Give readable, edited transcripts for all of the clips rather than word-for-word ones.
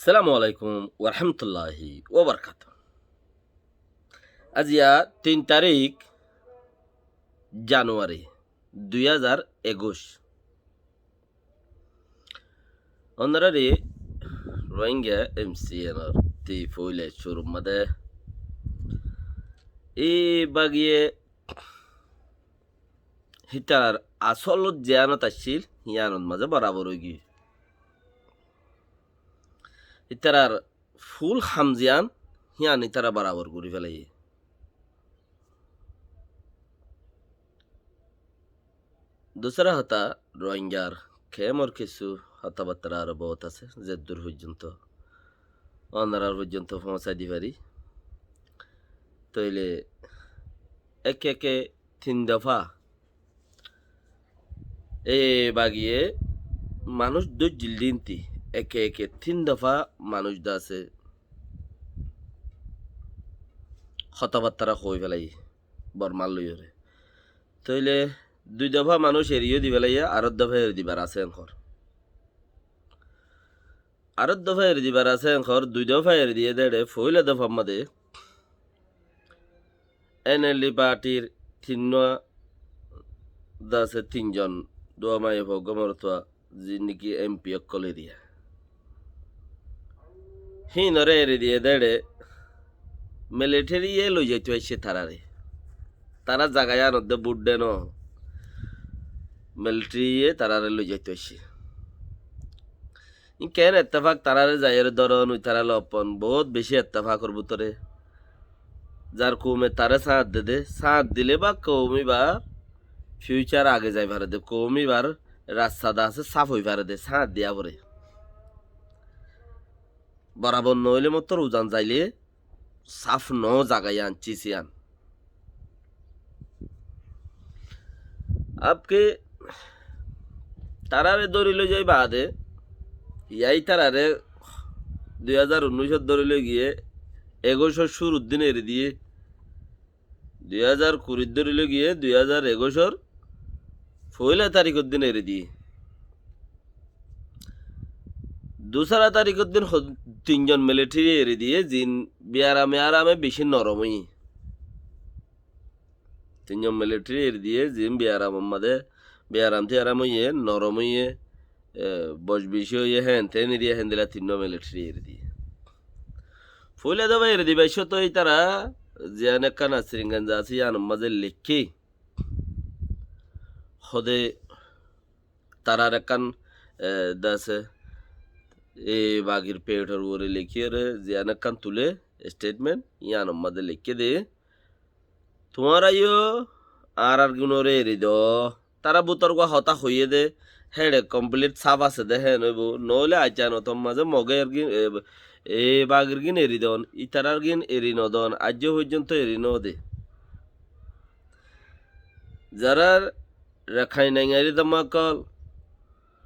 সালামু আলাইকুম ওরহামতুল্লাহি ওবরকাত। আজিয়া 3 তারিখ জানুয়ারি 2021 অন্যরারে রোহিঙ্গা এমসিএনর তি ফইলে শুরুর মধ্যে এই বাগিয়ে হিতার আসল জ্ঞানত আসছিল হিয়ানত মাঝে বরাবর হয়ে গিয়ে হিতার ফুল হামজিয়ান হিয়ান ইতারা বরাবর করে ফেলাই। দুসরা হতা রোহিঙ্গার খেমর কিছু হতাবার্তা আরো বহুত আছে যে দূর পর্যন্ত অনারার পর্যন্ত পৌঁছাই দি পারি। তইলে একে একে 3 দফা এ বাগিয়ে মানুষ দু জিলদিনতি একে একে 3 দফা মানুষ দা আছে হতাবার্তারা হয়ে ফেলাই বর্মাল লইরে। তইলে 2 দফা মানুষ এড়িয়ে দি ফেলাইয়া 8 দফা এড়ি দিবার আছে এনখর 8 দফা এড়ি দিবার আছে এনখর 2 দফা এড়ি দিয়ে দেড়ে ফইলা দফা মাদে এনএলডি পার্টির 3 জন দোয়ামাই ভগমরতা যিনি এমপি অকলে দিয়া হিনরে এড়ি দিয়ে দেড়ে মিলিটারি লই যাইতে হয়েছে তারা জাগায় নদে বুড্ডে ন মিলিটারি তারারে লই যাইতে হয়েছে কেন এত্তেফাক তারারে যাইয়ের ধরন ওই তারা লপন বহুত বেশি এত্তেফাক করবো তোরে যার কৌমে তারে সাঁত দিলে বা কৌমি বা ফিউচার আগে যাই পারে দে কৌমি বার রাস্তাটা আছে সাফ হই পারে দে সাঁত দিয়া পরে বরাবর নইলে মতো উজান যাইলে সাফ ন জাগাই আনছি আন আপকে তারারে দৌড়িলে যাই বাদে ইয়াই তারারে 2019 দৌড়িলে গিয়ে 21 শুরুর দিন এড়ে দিয়ে 2020 দৌড়িলে গিয়ে 2021 পয়লা তারিখের দিন এড়ে দিয়ে 2 তারিখের দিন 3 জন মিলিটারি এড়ে দিয়ে জিন আরামে বেশি নরমই 3 জন মিলিটারি এড়ে দিয়ে জিন বিয়ারামতে আরাম হইয়ে নরম হইয়ে বস বেশি হইয়ে হেন এরিয়া হেন দিলা 3 মিলিটারি এড়ে দিয়ে ফইলা দেবা এড়ে দিবা তো এই তারা জিয়ান একটা নাসরিনগঞ্জ আছে ইয়ান মাঝে লিখি হদে তারার একান দাসে এই বাগির পেটের উপরে লিখিয়ে রে জিয়ান একান তুলে স্টেটমেন্ট ইয়ান মাঝে লিখে দে তোমারা আর গুণরে এড়ি দ তারা বুতর হতা হইয়ে দে হেডে কমপ্লিট সাফ আছে দে হ্যাঁ নইব নইলে আইচান তোর মাঝে মগে আর গিন এ বাগির গিন এড়ি দন ইতারার গিন এড়ি নদন আজ পর্যন্ত এড়ি ন দে যারা রেখাই নাইঙারি দমাকল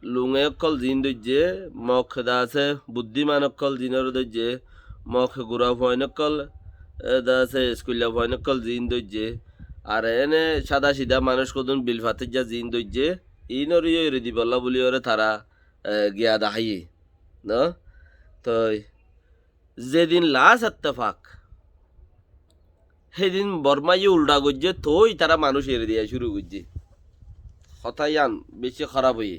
লুঙে অকল জিন দইজে মখ দা আছে বুদ্ধিমান অকল জিনের দইজে মখ গুড়া ভয় নকল দা আছে স্কুলিয়া ভয় নকল জিন দইজে আর এনে সাদা সিধা মানুষ কদন বিল ফাতে যা জিন দইজে ইনরিও রেদি বল্লা বলি ওরে তারা গিয়া দাহাই ন তো যেদিন লাশ এত্তেফাক সেদিন বর্মাই উল্টা করছে তোই তারা মানুষ এড়ে দিয়া শুরু করছে হতায়ান বেশি খারাপ হয়ে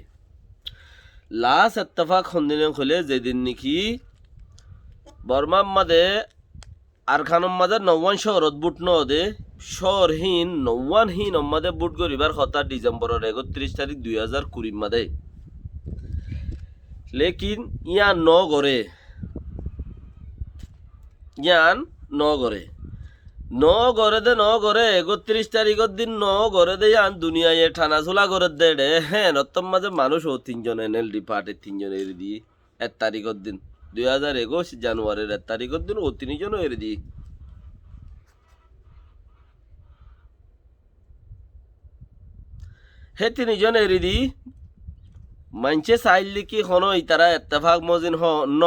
লাশ এত্তেফাক সন্দিনে খোলে যেদিন নাকি বর্মার মাঝে আর খানোর মাঝে ৯ শহরত বুট নদে শহরহীন ৯হীন মাঝে বুট করিবার কথা ডিসেম্বরের ৩১ তারিখ 2020 মাঝে লেকিন ইয়ান ন গড়ে ন গড়ে ৩১ তারিখের দিন ন গড়ে দে আন দুনিয়ায় ঠানা ঝোলা করে দে রে হ্যাঁ নতম মাঝে মানুষ ও 3 জন এনএলডি পার্টির 3 জন এর দি 1 তারিখের দিন 2021 জানুয়ারির 1 তারিখের দিন ও 3 জন এর দি হে 3 জন এর দি মানছে চাইলে কি হন তারা এত্তেফাক মজিন ন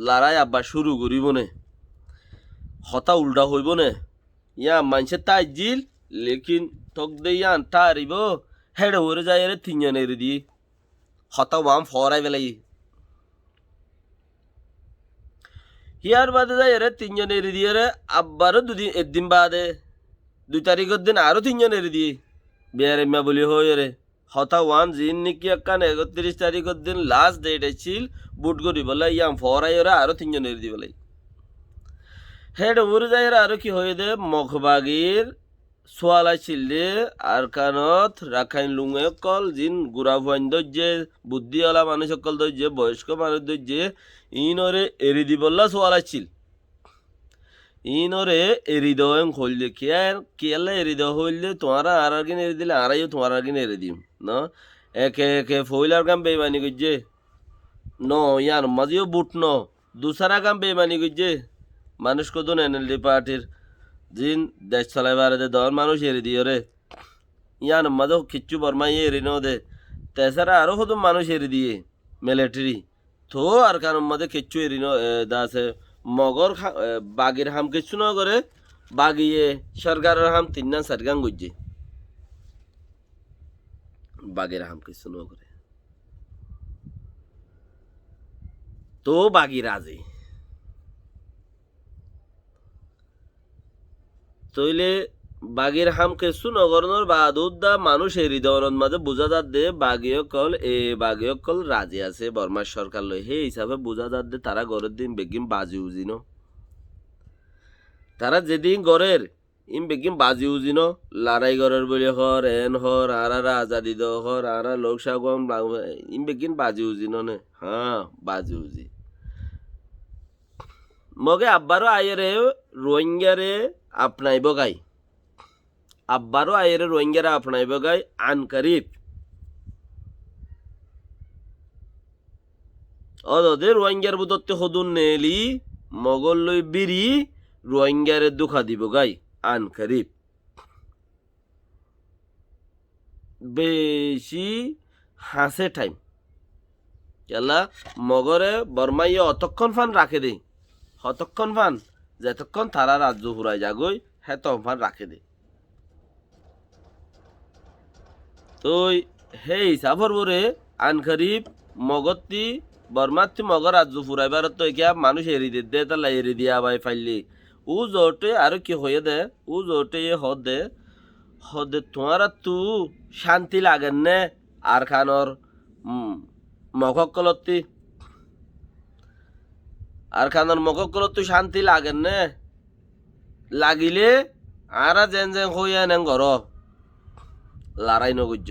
লড়াই আবার শুরু করিব নে হতা উল্টা হইব নে ইয়া মানছে তাই জিল লেকিন তক দে ইয়ান তারিব হেডে ওরে যায় রে 3 জন এর দি হতা ওয়াম ফরাই বেলাই হিয়ার বাদে যাই এরে তিনজন এরি দিয়ে রে আব্বারও একদিন বাদে 2 তারিখের দিন আরও তিনজন এরি দিয়ে বিয়ার এম্মা বলি হয়ে রে হতা ওয়ান জিন নিকি একান 31 তারিখের দিন লাস্ট ডেট আছিল বুট করি বলে ইয়াম ফরাই ওরা আরও তিনজন এরি দিয়ে বলে হেড উড়ে যাই আরও কি হয়ে দে মখবাগির সোয়ালা চিল্লে আর কানত রাখাইন লুঙে কল জিন গুড়া ভুয়াইন দজ্জে বুদ্ধিওয়ালা মানুষ সকল দজ্জে বয়স্ক মানুষ দজ্জে ইনরে এরি দি বললা সোয়ালা চিল ইনরে এরি দেওয়া হইলে কেয়ালে এরি দেওয়া হইলে তোমারা আর আগে এরি দিলে আরাইও তোমার আগে এরি দিম ন একে একে ফইলার কাম বেমানি করছে ন ইয়ার মাঝেও বুট ন দুসারা কাম বেমানি করছে মানুষ কত এনএলডি পার্টির জিন দেশ চালাইবার দল মানুষ এরি দিও রে ইয়ান মাঝে কিচ্ছু বর্মাই এরি ন দে তেসারা আরও কত মানুষ এরি দিয়ে মিলিটারি তো আর কারণ মাঝে কিচ্ছু এরি ন দাসে মগর বাগির হাম কিচ্ছু ন করে বাগিয়ে সরকারের হাম 3-4 গান গুজছে বাগের হাম কিছু ন করে তো বাগি রাজে তইলে বাগির হাম কিছু নগরনর বাদুদ্দা মানুষ এরি দেওয়ার মাঝে বোঝা যাত দে বাগিও কল রাজি আছে বর্মার সরকার লই হে হিসাবে বোঝা যাত দে তারা গরের দিন বেগিম বাজি উজিন তারা যেদিন গরের ইম বেগিম বাজি উজিন লড়াই গরের বলে হর এন হর আরা আজাদি দ হর আরা লোকসাগম ইম বেগিন বাজি উজিন নে হ্যাঁ বাজি উজি মগে আব্বারও আয়েরে রোহিঙ্গারে আপনাইব গাই আব্বারও আয়েরে রোহিঙ্গারা আপনাইব গাই আনকারিব অদে রোহিঙ্গার বুদত্তে হদুন নেলি মগল লই বিরি রোহিঙ্গারে দুঃখা দিব গাই আনকারিব বেশি হাসে টাইম কেলা মগরে বর্মাইয়ে অতক্ষণ ফান রাখে দে হতক্ষণ ফান যেতক্ষণ তারা রাজ্য ফুরাই যাগই হ্যাঁ তখন রাখে দে তো হে হিসাবর বরে আনখারিব মগতি বর্মাতি মগর রাজ্য ফুরাইবার তো একে মানুষ এরি দে তাহলে এরি দিয়া বাই ফাইলি ও জোটে আর কি হয়ে দে ও জোটে হদে তোমারা তু শান্তি লাগেন নে আর খানর মগকলতি আর খানর মগকলতি শান্তি লাগেন নে লাগিলে আরা যেন হইয়া নেন ঘর লড়াই নগুজ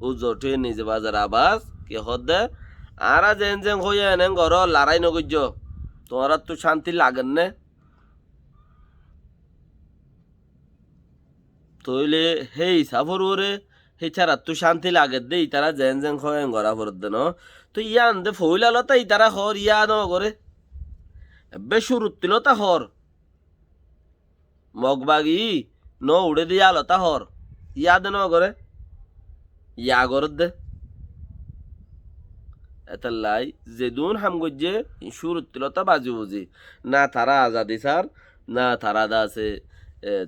ও জোটে নিজে বাজার আবাস কে হদে আরা যেন হইয়া নেন ঘর লড়াই নগুজ তোমারা তো শান্তি লাগেন নে তইলে হেই সাফরে হে ছাড়া তো শান্তি লাগে দে তারা যেন হয় ঘরা ফরত দে ন তো ইয়ান দে ফইলালতা ইতারা হর ইয়া ন করে বেশুরুত্তিলতা হর মগবাগি ন উড়ে দিয়া লতা হর ইয়া দে ন করে ইয়া গরত দে এতাল্লাই যেদুন হাম গজ্জে সুরুত্তিলতা বাজি বুঝি না তারা আজাদি সার না তারা দাসে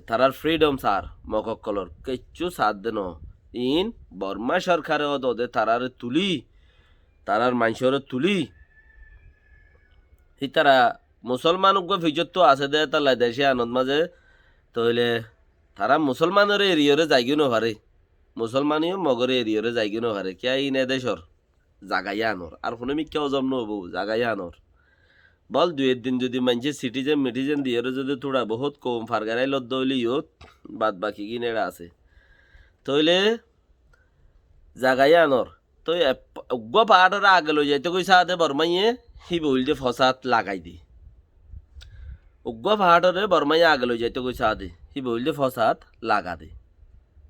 তারার ফ্রিডম সার মককলর কিচ্ছু সাথ দেন ইন বর্মা সরকারে ওদে তারারে তুলি তারার মানুষরে তুলি হি তারা মুসলমান ফিজত তো আছে দে তার দেশে আনন্দ মাঝে তইলে তারা মুসলমানের এরিয়রে যাইগিও নভারে মুসলমানিও মগরে এরিয়রে যাইগিও নভারে কে ইনে দেশর জাগাইয়া আনর আর কোনো কেউ জন্ম হবো জাগাইয়া আনর বল 2 দিন যদি মানুষের সিটিজেন মিটিজেন দিয়ে যদি থোড়া বহুত কম ফারগারাই লদ্দ হইলে ইয়ত বাদ বাকি কিনেরা আছে তইলে জাগাইয়া আনর তো উগ্র পাহাড়রা আগে লই যাইতে কই সাথে বর্মাইয়ে হি বইল যে ফসাদ লাগাই দি উগ্র পাহাড়রে বর্মাইয়ে আগে লই যাইতে কই সাথে হি বইল যে ফসাদ লাগা দে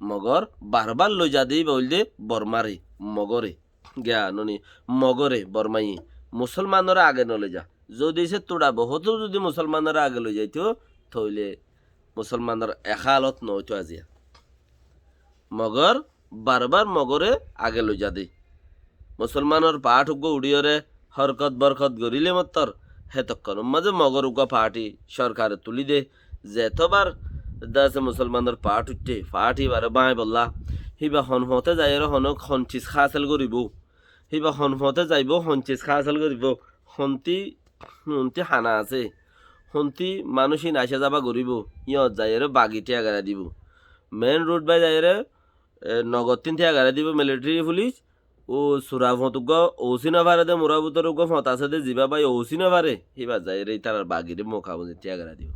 মগর বারবার লই যা দি বইল যে বর্মারে মগরে জ্ঞানী মগরে বর্মাইয়ে মুসলমানরা আগে নলে যা যদি সে তোড়া বহুত যদি মুসলমানরা আগে লই যাইতো থইলে মুসলমানরা একালত নইতো আজিয়া মগর বারবার মগরে আগে লই যা দে মুসলমানের পাঠ উগ্র উড়িয়রে হরকত বরকত গরিলে মতর হেতক্ষণ মাঝে মগর উগ্র পাহাটি সরকারে তুলি দে যেতবার দাসে মুসলমানের পাঠ উঠছে পাঠ এবারে বাঁই বললা হিবা হনফতে যাই হনক হনচিস খাসেল করিব হিবা হনফতে যাইব হনচিস খাসেল করিব হন্তি হুন্তি হানা আছে হুন্তি মানুষই নাইসা যাবা গরিব ইয়ত যাইরে বাগি টিয়া গাড়া দিব মেন রোড বাই যাইরে নগদ তিন টিয়া গাড়া দিব মিলিটারি পুলিশ ও সুরা ফতুগ ওসি না পারে দে মোরা বুতর ফত আছে দে জিবা বাই ওসি না পারে হিবা যাইরে তার বাগিরে মুখা বুঝে টিয়া গাড়া দিব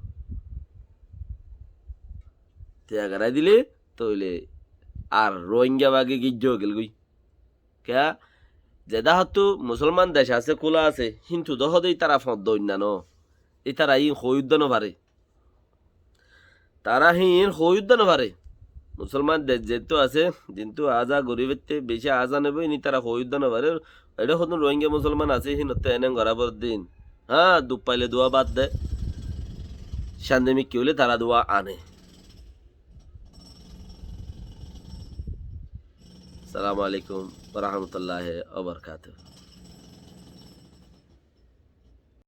টিয়া গাড়া দিলে তইলে আর রোহিঙ্গা বাগে গিজ্জ গেল গই কে যেদা হতো মুসলমান দেশ আছে খোলা আছে কিন্তু দহদেই তারা ফত দৈন্য ন এই তারা ই হয়ুদ্ধ নভারে তারা হিন হয়ুদ্ধ নভারে মুসলমান দেশ যেহেতু আছে কিন্তু আজা গরিবের বেশি আজা নেবে নি তারা হয়ুদ্ধ নভারে এটা হতো রোহিঙ্গা মুসলমান আছে হিন এনে গড়াবর দিন হ্যাঁ দুপ পাইলে দোয়া বাদ দেয় শান্তিমিক কি হলে তারা দোয়া আনে সালামু আলাইকুম ওয়া রাহমাতুল্লাহি ওয়া বারাকাতুহু